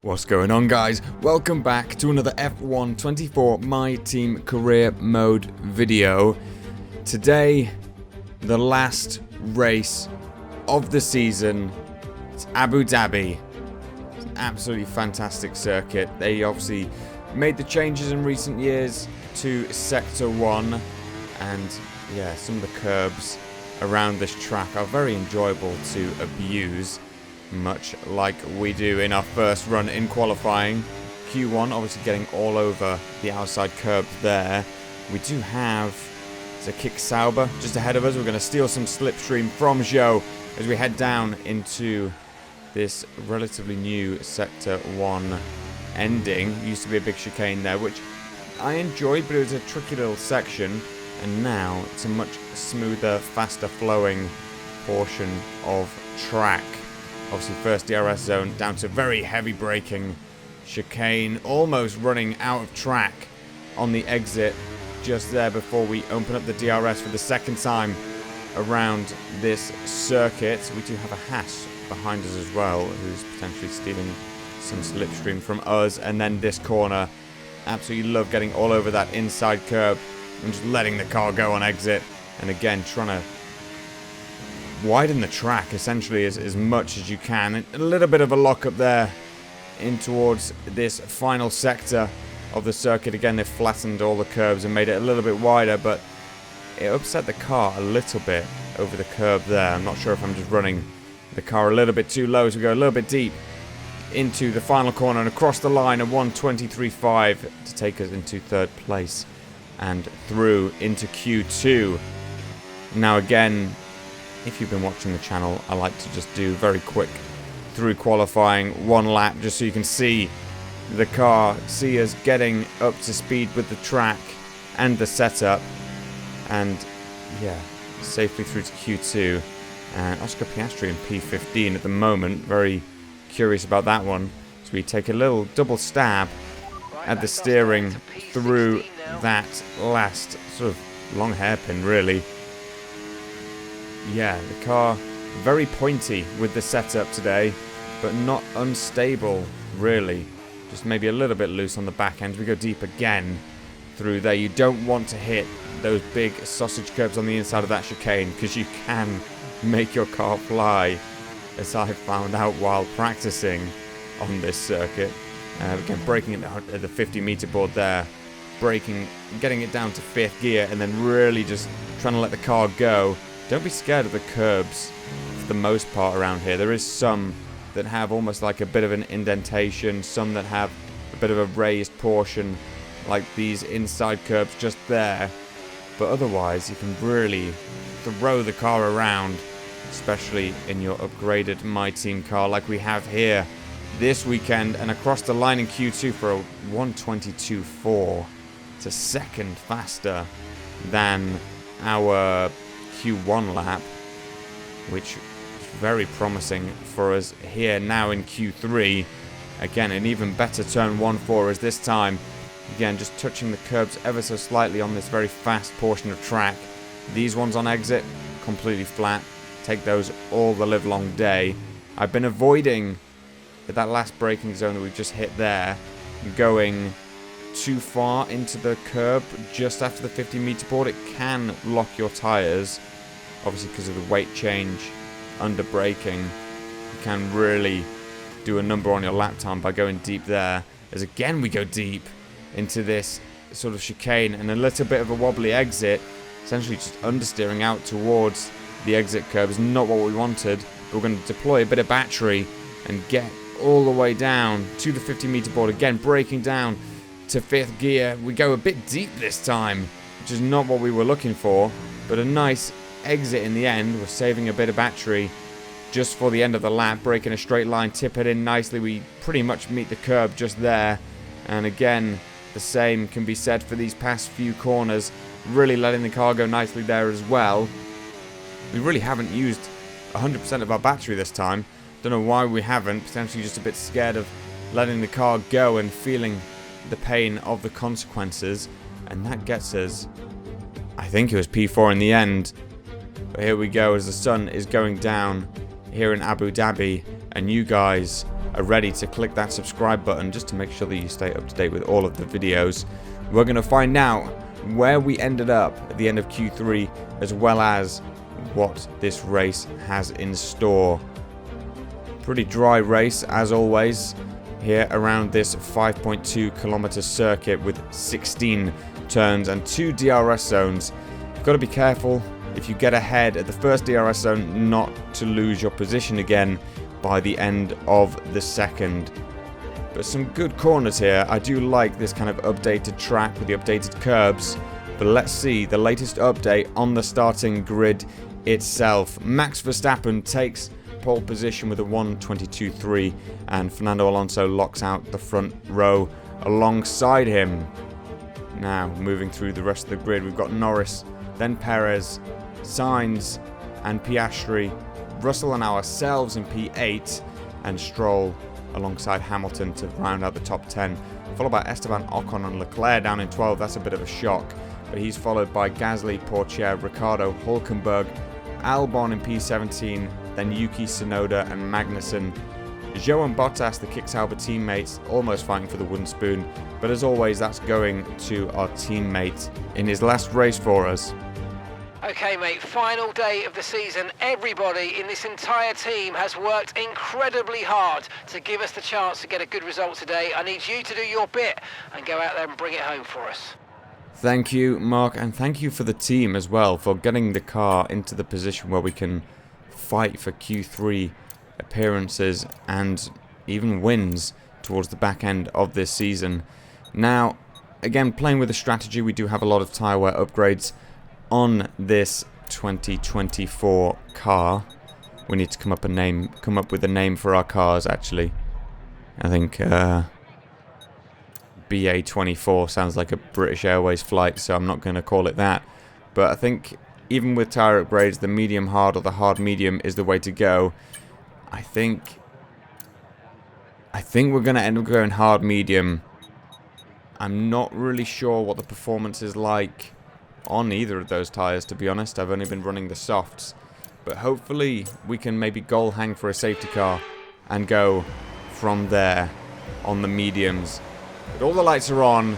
What's going on, guys? Welcome back to another F1 24 My Team Career Mode video. Today, the last race of the season. It's Abu Dhabi. It's an absolutely fantastic circuit. They obviously made the changes in recent years to Sector 1. And yeah, some of the curbs around this track are very enjoyable to abuse, much like we do in our first run in qualifying. Q1 obviously getting all over the outside curb there. We do have a kick Sauber just ahead of us. We're going to steal some slipstream from Zhou as we head down into this relatively new Sector 1 ending. Used to be a big chicane there, which I enjoyed, but it was a tricky little section. And now it's a much smoother, faster flowing portion of track. Obviously, first DRS zone down to very heavy braking. Chicane almost running out of track on the exit just there before we open up the DRS for the second time around this circuit. We do have a Haas behind us as well, who's potentially stealing some slipstream from us. And then this corner, absolutely love getting all over that inside curb and just letting the car go on exit. And again, trying to widen the track essentially as much as you can. And a little bit of a lock up there in towards this final sector of the circuit. Again, they've flattened all the curbs and made it a little bit wider, but it upset the car a little bit over the curb there. I'm not sure if I'm just running the car a little bit too low, so we go a little bit deep into the final corner and across the line at 1:23.5 to take us into third place and through into Q2. Now again, if you've been watching the channel, I like to just do very quick through qualifying, one lap, just so you can see the car, see us getting up to speed with the track and the setup. And yeah, safely through to Q2. And Oscar Piastri in P15 at the moment. Very curious about that one. So we take a little double stab at the steering through that last sort of long hairpin, really. Yeah, the car very pointy with the setup today, but not unstable, really. Just maybe a little bit loose on the back end. We go deep again through there. You don't want to hit those big sausage curbs on the inside of that chicane, because you can make your car fly, as I found out while practicing on this circuit. Again, braking it at the 50-meter board there. Braking, getting it down to 5th gear, and then really just trying to let the car go. Don't be scared of the curbs for the most part around here. There is some that have almost like a bit of an indentation, some that have a bit of a raised portion, like these inside curbs just there. But otherwise, you can really throw the car around, especially in your upgraded My Team car like we have here this weekend. And across the line in Q2 for a 1:22.4. It's a second faster than our Q1 lap, which is very promising for us here now in Q3. Again, an even better turn 1 for us this time. Again, just touching the curbs ever so slightly on this very fast portion of track. These ones on exit, completely flat. Take those all the live long day. I've been avoiding that last braking zone that we've just hit there, going too far into the curb just after the 50-meter board. It can lock your tyres, obviously because of the weight change under braking. You can really do a number on your lap time by going deep there, as again we go deep into this sort of chicane and a little bit of a wobbly exit, essentially just understeering out towards the exit curb is not what we wanted. But we're going to deploy a bit of battery and get all the way down to the 50-meter board, again braking down to 5th gear. We go a bit deep this time, which is not what we were looking for, but a nice exit in the end. We're saving a bit of battery just for the end of the lap, breaking a straight line, tip it in nicely. We pretty much meet the curb just there. And again, the same can be said for these past few corners, really letting the car go nicely there as well. We really haven't used 100% of our battery this time. Don't know why we haven't, potentially just a bit scared of letting the car go and feeling the pain of the consequences. And that gets us, I think it was P4 in the end. But here we go as the sun is going down here in Abu Dhabi, and you guys are ready to click that subscribe button just to make sure that you stay up to date with all of the videos. We're going to find out where we ended up at the end of Q3, as well as what this race has in store. Pretty dry race as always here around this 5.2 kilometer circuit with 16 turns and 2 DRS zones. You've got to be careful if you get ahead at the first DRS zone not to lose your position again by the end of the second. But some good corners here. I do like this kind of updated track with the updated curbs. But let's see the latest update on the starting grid itself. Max Verstappen takes pole position with a 1:22.3 and Fernando Alonso locks out the front row alongside him. Now moving through the rest of the grid, we've got Norris, then Perez, Sainz and Piastri, Russell and ourselves in P8, and Stroll alongside Hamilton to round out the top 10, followed by Esteban Ocon and Leclerc down in 12. That's a bit of a shock, but he's followed by Gasly, Pourchaire, Ricciardo, Hülkenberg, Albon in P17, then Yuki Tsunoda and Magnussen. Zhou and Bottas, the Kick Sauber teammates, almost fighting for the wooden spoon, but as always that's going to our teammate in his last race for us. Okay mate, final day of the season. Everybody in this entire team has worked incredibly hard to give us the chance to get a good result today. I need you to do your bit and go out there and bring it home for us. Thank you, Mark, and thank you for the team as well for getting the car into the position where we can fight for Q3 appearances and even wins towards the back end of this season. Now, again, playing with the strategy, we do have a lot of tyre wear upgrades on this 2024 car. We need to come up with a name for our cars. Actually, I think BA24 sounds like a British Airways flight, so I'm not going to call it that. But I think even with tyre upgrades, the medium hard or the hard medium is the way to go. I think we're going to end up going hard medium. I'm not really sure what the performance is like on either of those tyres, to be honest. I've only been running the softs, but hopefully we can maybe goal hang for a safety car and go from there on the mediums. But all the lights are on,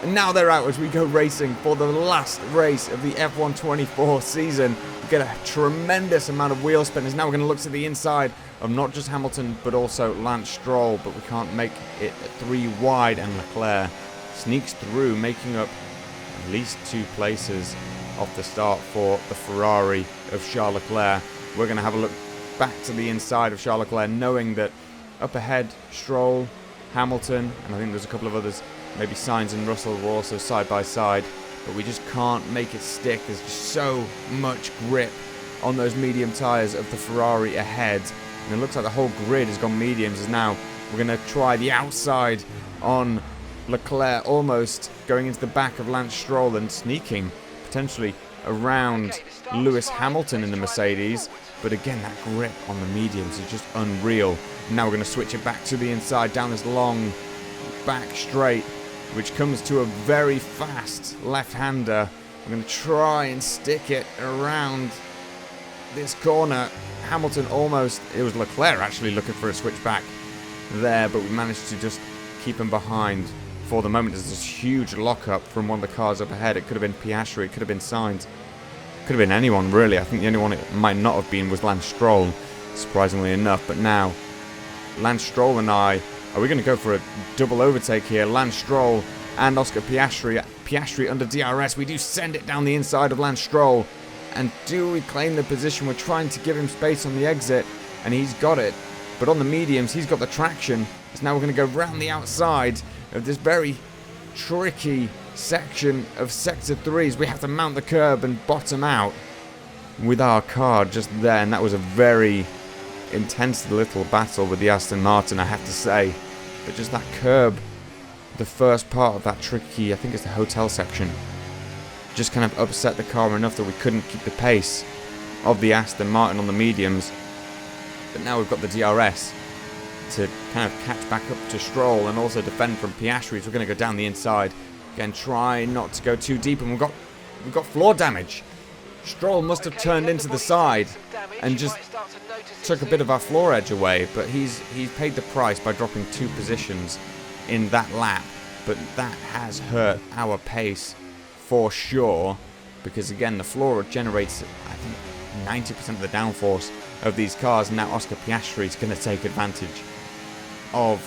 and now they're out as we go racing for the last race of the F1 24 season. We get a tremendous amount of wheel spinners. Now we're going to look to the inside of not just Hamilton but also Lance Stroll, but we can't make it 3 wide, and Leclerc sneaks through, making up at least 2 places off the start for the Ferrari of Charles Leclerc. We're going to have a look back to the inside of Charles Leclerc, knowing that up ahead, Stroll, Hamilton, and I think there's a couple of others, maybe Sainz and Russell were also side by side, but we just can't make it stick. There's just so much grip on those medium tyres of the Ferrari ahead, and it looks like the whole grid has gone mediums. As now we're going to try the outside on Leclerc, almost going into the back of Lance Stroll and sneaking potentially around Lewis Hamilton in the Mercedes. But again, that grip on the mediums is just unreal. Now we're going to switch it back to the inside down this long back straight, which comes to a very fast left-hander. We're going to try and stick it around this corner. Hamilton almost, it was Leclerc actually looking for a switch back there, but we managed to just keep him behind for the moment. There's this huge lockup from one of the cars up ahead. It could have been Piastri, it could have been Sainz, could have been anyone really. I think the only one it might not have been was Lance Stroll, surprisingly enough. But now Lance Stroll and are we going to go for a double overtake here? Lance Stroll and Oscar Piastri. Piastri under DRS. We do send it down the inside of Lance Stroll. And do we claim the position? We're trying to give him space on the exit, and he's got it. But on the mediums, he's got the traction. So now we're going to go round the outside of this very tricky section of Sector 3s. We have to mount the curb and bottom out with our car just there. And that was a very intense little battle with the Aston Martin, I have to say. But just that curb, the first part of that tricky, I think it's the hotel section, just kind of upset the car enough that we couldn't keep the pace of the Aston Martin on the mediums. But now we've got the DRS to kind of catch back up to Stroll and also defend from Piastri. So we're going to go down the inside again, try not to go too deep, and we've got floor damage. Stroll must have turned into the side and just took a bit of our floor edge away, but he's paid the price by dropping 2 positions in that lap. But that has hurt our pace for sure, because again, the floor generates, I think, 90% of the downforce of these cars, and now Oscar Piastri is going to take advantage of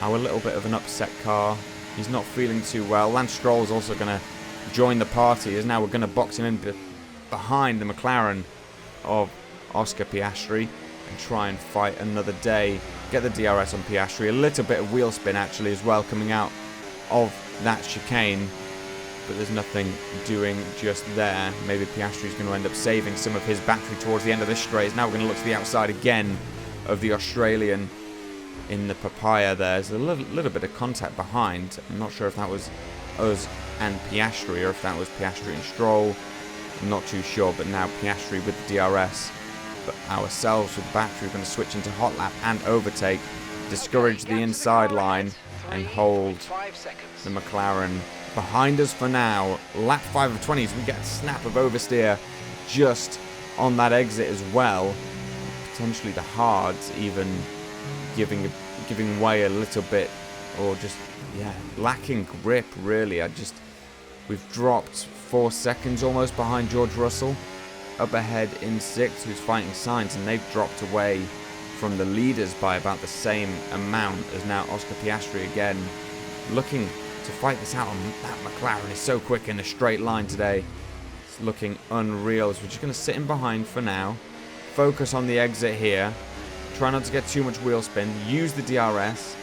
our little bit of an upset car. He's not feeling too well. Lance Stroll is also going to join the party, as now we're going to box him in behind the McLaren of Oscar Piastri and try and fight another day. Get the DRS on Piastri. A little bit of wheel spin actually as well coming out of that chicane, but there's nothing doing just there. Maybe Piastri's going to end up saving some of his battery towards the end of this straight. Now we're going to look to the outside again of the Australian in the papaya there. There's a little bit of contact behind. I'm not sure if that was us and Piastri or if that was Piastri and Stroll. I'm not too sure, but now Piastri with the DRS. But ourselves with the battery, we're going to switch into hot lap and overtake, discourage the inside line and hold the McLaren behind us for now. Lap 5 of 20, so we get a snap of oversteer just on that exit as well. Potentially the hards even giving way a little bit, or just, yeah, lacking grip really. We've dropped 4 seconds almost behind George Russell, up ahead in 6th, who's fighting Sainz, and they've dropped away from the leaders by about the same amount as now Oscar Piastri again looking to fight this out. And that McLaren is so quick in a straight line today. It's looking unreal. So we're just going to sit in behind for now, focus on the exit here, try not to get too much wheel spin, use the DRS.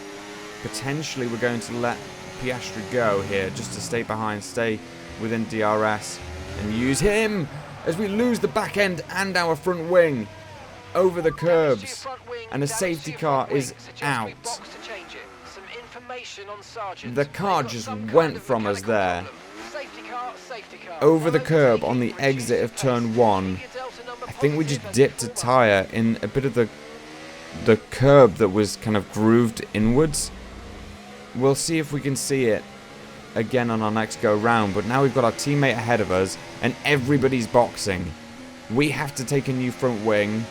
Potentially we're going to let Piastri go here just to stay behind, stay within DRS, and use him as we lose the back end and our front wing over the curbs, and a safety car is out. The car just went from us there over the curb on the exit of turn 1. I think we just dipped a tyre in a bit of the curb that was kind of grooved inwards. We'll see if we can see it again on our next go round, but now we've got our teammate ahead of us and everybody's boxing. We have to take a new front wing,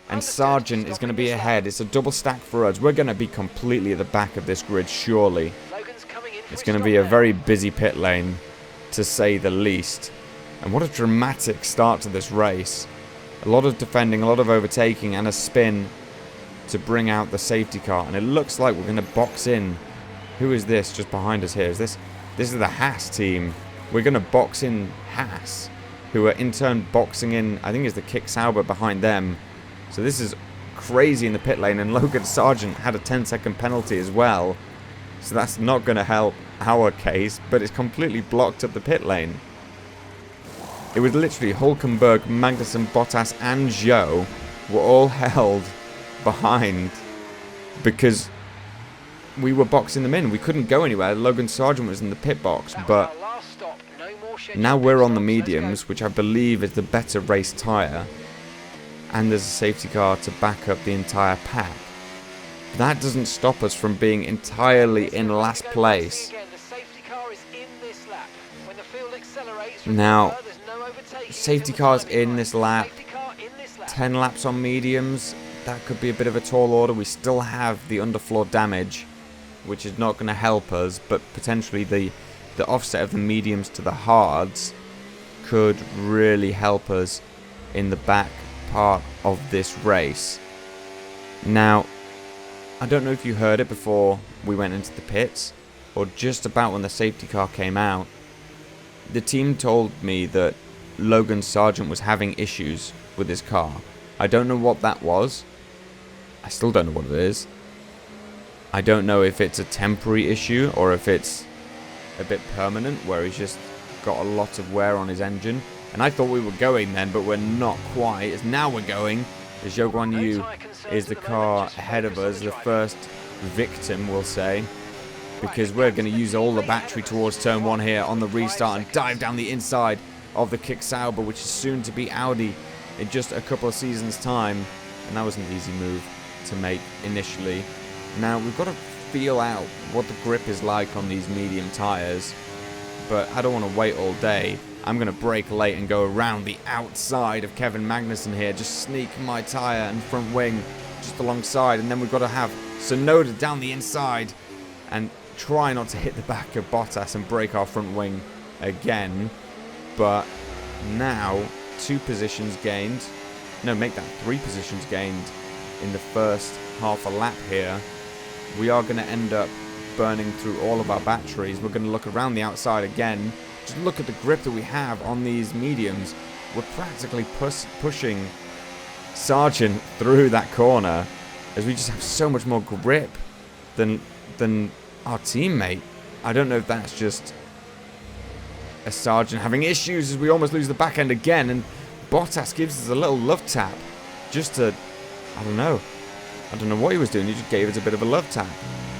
and Sargent is going to be ahead. It's a double stack for us. We're going to be completely at the back of this grid, surely. It's going to be a very busy pit lane, to say the least. And what a dramatic start to this race. A lot of defending, a lot of overtaking, and a spin to bring out the safety car. And it looks like we're going to box in. Who is this just behind us here? This is the Haas team. We're going to box in Haas, who are in turn boxing in, I think it's the Kick Sauber behind them. So this is crazy in the pit lane, and Logan Sargent had a 10-second penalty as well. So that's not going to help our case, but it's completely blocked up the pit lane. It was literally Hulkenberg, Magnussen, Bottas and Zhou were all held behind because we were boxing them in. We couldn't go anywhere. Logan Sargent was in the pit box, but now we're on the mediums, which I believe is the better race tyre, and there's a safety car to back up the entire pack. That doesn't stop us from being entirely in last place. Now, safety cars in this lap, 10 laps on mediums, that could be a bit of a tall order. We still have the underfloor damage, which is not going to help us, but potentially the offset of the mediums to the hards could really help us in the back part of this race. Now, I don't know if you heard it before we went into the pits, or just about when the safety car came out. The team told me that Logan Sargent was having issues with his car. I don't know what that was. I still don't know what it is. I don't know if it's a temporary issue or if it's a bit permanent, where he's just got a lot of wear on his engine. And I thought we were going then, but we're not quite. As now we're going, as Zhou Guan Yu is the car ahead of us, the first victim, we'll say, because we're going to use all the battery towards turn 1 here on the restart and dive down the inside of the Kick Sauber, which is soon to be Audi in just a couple of seasons' time. And that was an easy move to make initially. Now, we've got to feel out what the grip is like on these medium tyres, but I don't want to wait all day. I'm going to brake late and go around the outside of Kevin Magnussen here. Just sneak my tyre and front wing just alongside. And then we've got to have Tsunoda down the inside and try not to hit the back of Bottas and break our front wing again. But now 2 positions gained. No, make that 3 positions gained in the first half a lap here. We are going to end up burning through all of our batteries. We're going to look around the outside again. Just look at the grip that we have on these mediums. We're practically pushing Sargent through that corner as we just have so much more grip than our teammate. I don't know if that's just a Sargent having issues as we almost lose the back end again, and Bottas gives us a little love tap just to, I don't know what he was doing. He just gave us a bit of a love tap.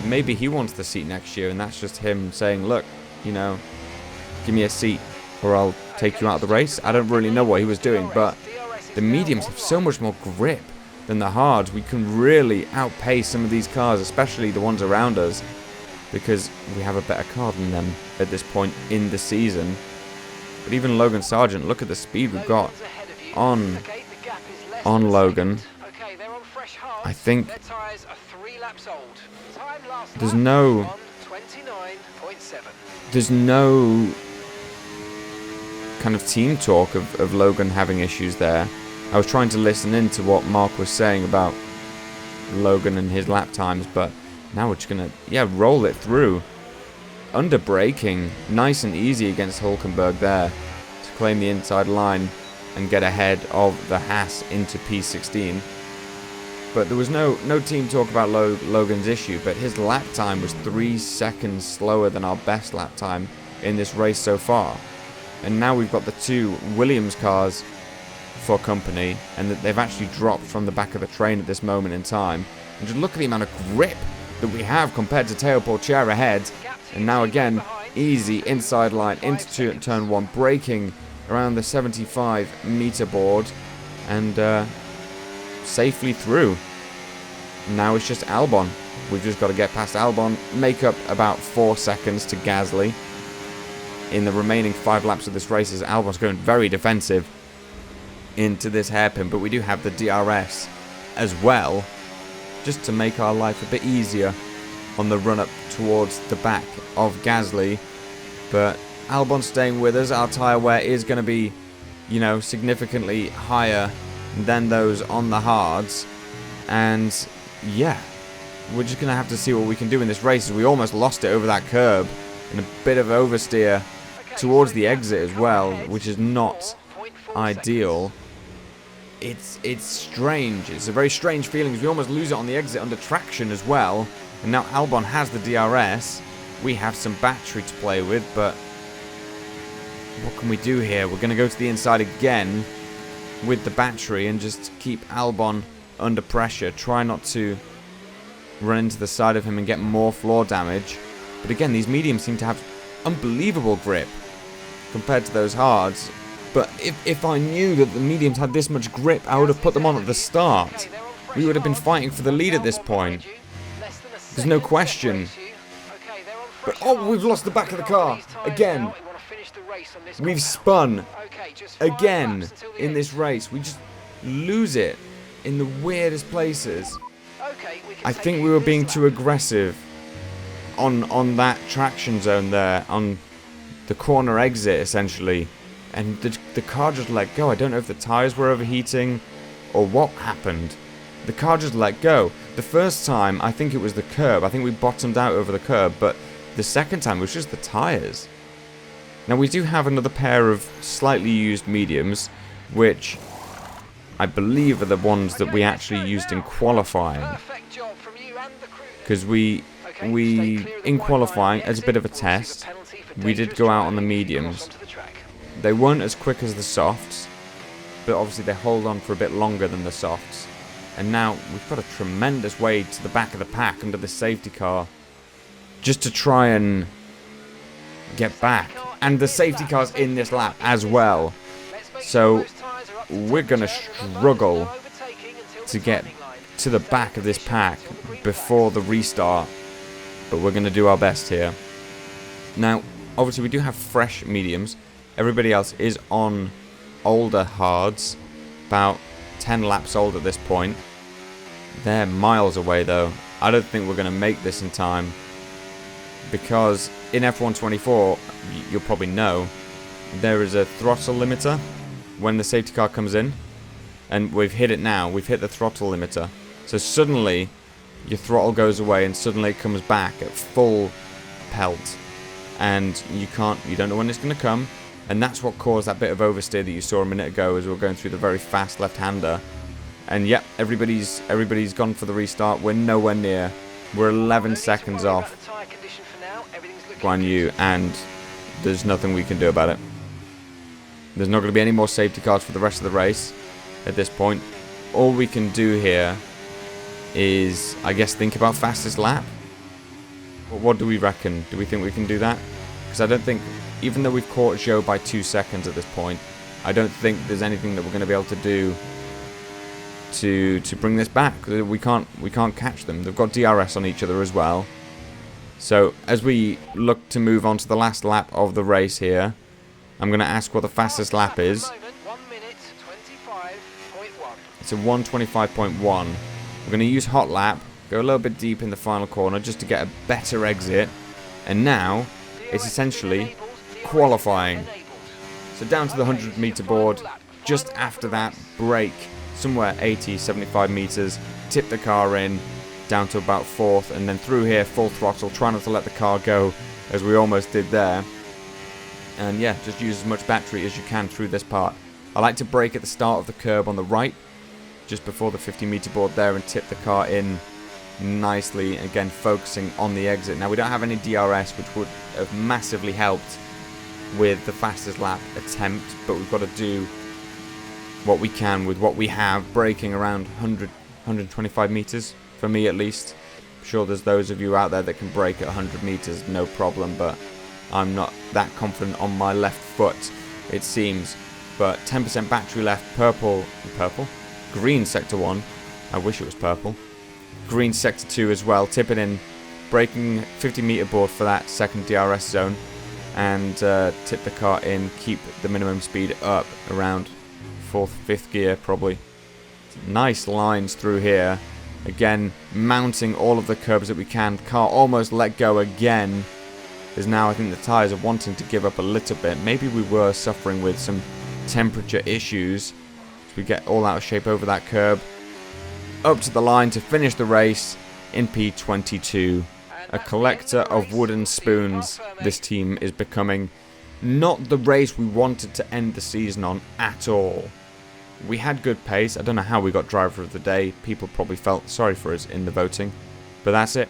Maybe he wants the seat next year, and that's just him saying, look, you know, give me a seat or I'll take you out of the race. I don't really know what he was doing, but the mediums have so much more grip than the hards. We can really outpace some of these cars, especially the ones around us, because we have a better car than them at this point in the season. But even Logan Sargent, look at the speed we've got on Logan. I think there's no kind of team talk of Logan having issues there. I was trying to listen in to what Mark was saying about Logan and his lap times, but now we're just going to, roll it through. Under braking, nice and easy against Hulkenberg there to claim the inside line and get ahead of the Haas into P16. But there was no team talk about Logan's issue, but his lap time was 3 seconds slower than our best lap time in this race so far. And now we've got the 2 Williams cars for company, and that they've actually dropped from the back of the train at this moment in time. And just look at the amount of grip that we have compared to Teo Porcher ahead. And now again, easy inside line into turn 1, braking around the 75-meter board and safely through. Now it's just Albon. We've just got to get past Albon, make up about 4 seconds to Gasly in the remaining 5 laps of this race, as Albon's going very defensive into this hairpin. But we do have the DRS as well, just to make our life a bit easier on the run up towards the back of Gasly. But Albon staying with us. Our tyre wear is going to be, you know, significantly higher than those on the hards. And yeah, we're just going to have to see what we can do in this race, as we almost lost it over that curb and a bit of oversteer towards the exit as well, which is not ideal. It's strange. It's a very strange feeling, as we almost lose it on the exit under traction as well. And now Albon has the DRS. We have some battery to play with, but what can we do here? We're going to go to the inside again with the battery and just keep Albon under pressure. Try not to run into the side of him and get more floor damage. But again, these mediums seem to have unbelievable grip compared to those hards. But if I knew that the mediums had this much grip, I would have put them on at the start. We would have been fighting for the lead at this point. There's no question. But oh, we've lost the back of the car again. We've spun again in this race. We just lose it in the weirdest places. I think we were being too aggressive on that traction zone there, on the corner exit essentially, and the car just let go. I don't know if the tyres were overheating or what happened. The car just let go. The first time, I think it was the curb. I think we bottomed out over the curb, but the second time it was just the tyres. Now we do have another pair of slightly used mediums, which I believe are the ones that we actually used in qualifying. Because we in qualifying, as a bit of a test, we did go out on the mediums. They weren't as quick as the softs, but obviously they hold on for a bit longer than the softs. And now we've got a tremendous way to the back of the pack under the safety car, just to try and get back. And the safety car's in this lap as well. So we're going to struggle to get to the back of this pack before the restart. But we're going to do our best here. Now, obviously we do have fresh mediums. Everybody else is on older hards, about 10 laps old at this point. They're miles away though. I don't think we're going to make this in time, because in F1 24, you'll probably know, there is a throttle limiter when the safety car comes in, and we've hit it now. We've hit the throttle limiter, so suddenly your throttle goes away and suddenly it comes back at full pelt, and you don't know when it's going to come. And that's what caused that bit of oversteer that you saw a minute ago as we were going through the very fast left-hander. And yep, everybody's gone for the restart. We're nowhere near. We're 11 seconds off Guan Yu, and there's nothing we can do about it. There's not going to be any more safety cars for the rest of the race at this point. All we can do here is, I guess, think about fastest lap. But what do we reckon? Do we think we can do that? Because I don't think, even though we've caught Zhou by 2 seconds at this point, I don't think there's anything that we're going to be able to do to bring this back. We can't catch them. They've got DRS on each other as well. So as we look to move on to the last lap of the race here, I'm going to ask what the fastest lap is. It's a 1:25.1. We're going to use hot lap, go a little bit deep in the final corner just to get a better exit. And now it's essentially qualifying. So down to the 100-meter board, just after that, brake somewhere 80, 75 meters, tip the car in down to about 4th, and then through here full throttle, try not to let the car go as we almost did there. And yeah, just use as much battery as you can through this part. I like to brake at the start of the curb on the right, just before the 50-meter board there, and tip the car in nicely, again focusing on the exit. Now we don't have any DRS, which would have massively helped with the fastest lap attempt, but we've got to do what we can with what we have, braking around 100, 125 meters, for me at least. I'm sure there's those of you out there that can brake at 100 meters, no problem, but I'm not that confident on my left foot, it seems. But 10% battery left, green sector 1, I wish it was purple. Green sector 2 as well, tip it in, braking 50-meter board for that second DRS zone, and tip the car in, keep the minimum speed up around 4th, 5th gear probably. Nice lines through here, again mounting all of the curbs that we can. Car almost let go again, as now I think the tyres are wanting to give up a little bit. Maybe we were suffering with some temperature issues. We get all out of shape over that curb, up to the line to finish the race in P22. A collector of wooden spoons this team is becoming. Not the race we wanted to end the season on at all. We had good pace. I don't know how we got driver of the day. People probably felt sorry for us in the voting, but that's it.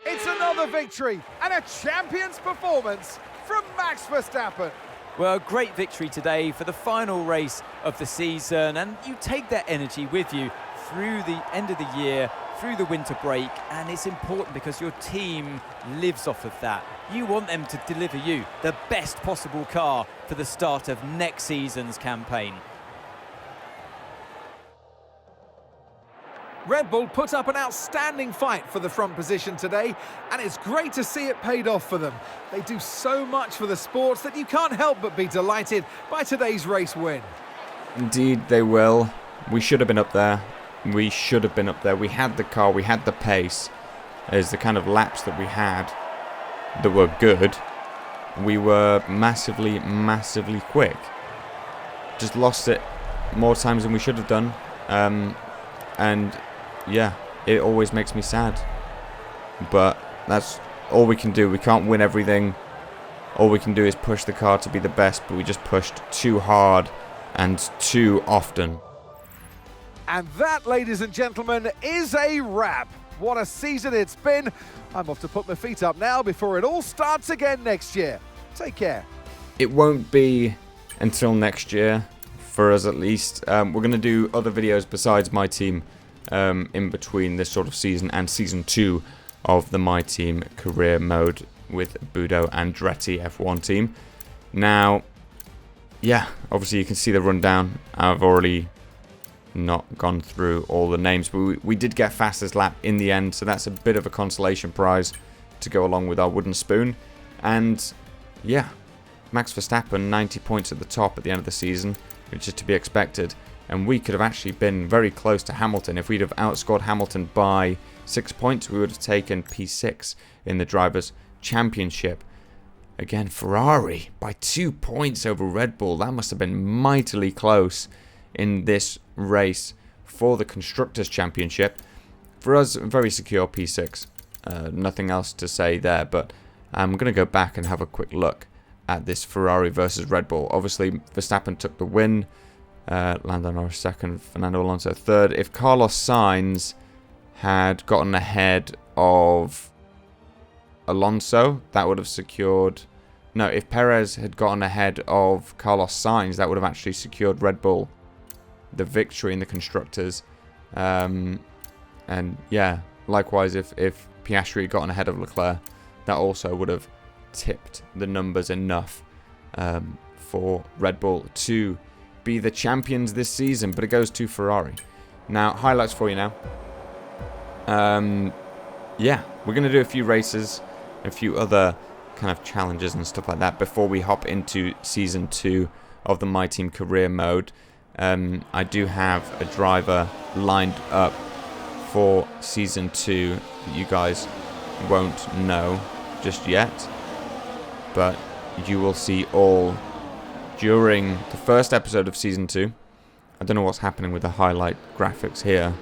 It's another victory and a champion's performance from Max Verstappen. Well, great victory today for the final race of the season, and you take that energy with you through the end of the year, through the winter break, and it's important because your team lives off of that. You want them to deliver you the best possible car for the start of next season's campaign. Red Bull put up an outstanding fight for the front position today, and it's great to see it paid off for them. They do so much for the sports that you can't help but be delighted by today's race win. Indeed they will. We should have been up there. We should have been up there. We had the car, we had the pace. As the kind of laps that we had that were good, we were massively, massively quick. Just lost it more times than we should have done. And yeah, it always makes me sad. But that's all we can do. We can't win everything. All we can do is push the car to be the best, but we just pushed too hard and too often. And that, ladies and gentlemen, is a wrap. What a season it's been. I'm off to put my feet up now before it all starts again next year. Take care. It won't be until next year, for us at least. We're going to do other videos besides My Team in between this sort of season and Season 2 of the My Team career mode with Budo Andretti F1 team. Now, yeah, obviously you can see the rundown. I've already not gone through all the names, but we did get fastest lap in the end, so that's a bit of a consolation prize to go along with our wooden spoon. And yeah, Max Verstappen 90 points at the top at the end of the season, which is to be expected. And we could have actually been very close to Hamilton. If we'd have outscored Hamilton by 6 points, we would have taken P6 in the Drivers' Championship. Again, Ferrari by 2 points over Red Bull. That must have been mightily close in this race for the Constructors' Championship. For us, very secure P6. Nothing else to say there, but I'm going to go back and have a quick look at this Ferrari versus Red Bull. Obviously, Verstappen took the win. Lando Norris second, Fernando Alonso third. If Carlos Sainz had gotten ahead of Alonso, that would have secured... No, if Perez had gotten ahead of Carlos Sainz, that would have actually secured Red Bull the victory in the Constructors. And yeah, likewise, if Piastri had gotten ahead of Leclerc, that also would have tipped the numbers enough for Red Bull to be the champions this season, but it goes to Ferrari. Now, highlights for you now. Yeah, we're going to do a few races, a few other kind of challenges and stuff like that before we hop into Season 2 of the My Team Career mode. I do have a driver lined up for Season 2 that you guys won't know just yet, but you will see all during the first episode of Season 2. I don't know what's happening with the highlight graphics here,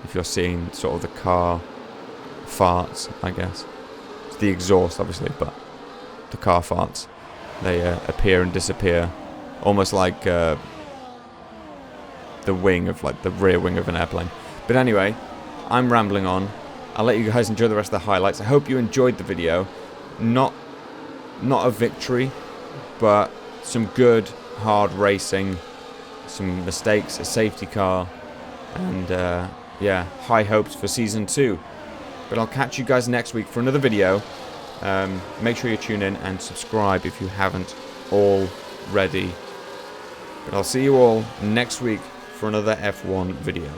if you're seeing sort of the car farts, I guess. It's the exhaust, obviously, but the car farts. They appear and disappear, almost like the wing of, like, the rear wing of an airplane. But anyway, I'm rambling on. I'll let you guys enjoy the rest of the highlights. I hope you enjoyed the video. Not a victory, but some good, hard racing, some mistakes, a safety car, and yeah, high hopes for Season 2. But I'll catch you guys next week for another video. Make sure you tune in and subscribe if you haven't already. But I'll see you all next week for another F1 video.